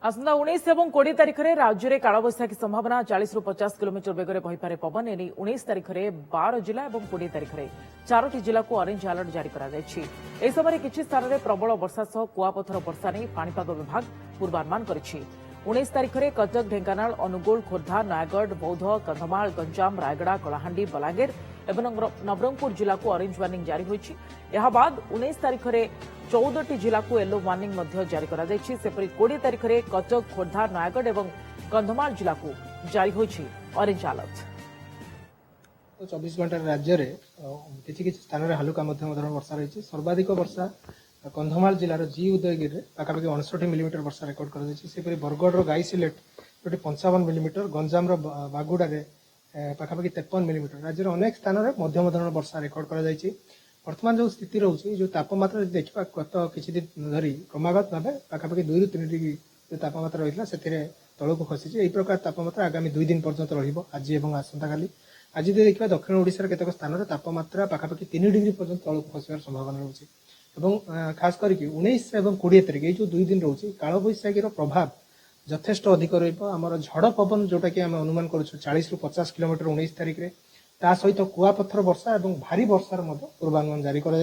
आसंता 19 और 20 तारिख में राज्य में कालबैशाखी संभावना 40 ରୁ 50 किलोमीटर बेगर बहीपे पवन एने 19 तारिख में 12 जिला और 20 तारिख में 4टी जिला को ऑरेंज अलर्ट जारी कर समय किसी स्थान में प्रबल वर्षा सह कुआपथर वर्षा नहीं पाणीपाग विभाग पूर्वानुमान कर 19 तारिख में कटक ढेंकानाल अनुगोल खोर्धा नयागढ़ बौद्ध कंधमाल गंजाम रायगड़ा कलाहांडी बलांगीर और नवरंगपुर जिला को ऑरेंज वार्निंग जारी होती। यह बाद 19 तारिख में 14टी जिला को येलो वार्निंग जारी करपरी 20 तारिख में कटक खोर्धा नयागढ़ और कंधमाल जिला को जारी होती ऑरेंज अलर्ट। 24 घंटा राज्य में किसी स्थान में हालुका वर्षा रही सर्वाधिक वर्षा कंधमाल जिलार जी उदयगिरी में पाखापाखि 59 मिलीमीटर वर्षा रेकर्ड कर बरगढ़ गाईसिलेट जो 55 मिलीमीटर गंजाम बागुड़ा पाखापाखि 53 मिलीमीटर राज्य अनेक स्थान में मध्यम धरण वर्षा रेकर्ड कर बर्तमान जो स्थिति रोचे जो तापमात्रा देखा गत किसी दिन धरी क्रमागत भाव पाखापाखि 2 ରୁ 3 डिग्री जो तापमात्रा रही है तलक खसी यही प्रकार तापमात्रा आगामी 2 दिन पर्यंत रज और आसंता काली आज देखा दक्षिण ओडिशार केतक स्थान में तापमात्रा पाखापाखि 3 डिग्री पर्यंत तलक खसार संभावना रोचे खास करके 19 और 20 तारिख ये जो 2 दिन रोचे कालबैशाखी प्रभाव यथेष्ट अधिक रमर झड़ पवन जोटा कि आम अनुमान कर 40 ରୁ 50 किलोमीटर 19 तारिख में ता सहित कुआपथर वर्षा और भारी वर्षार पूर्वानुमान जारी कर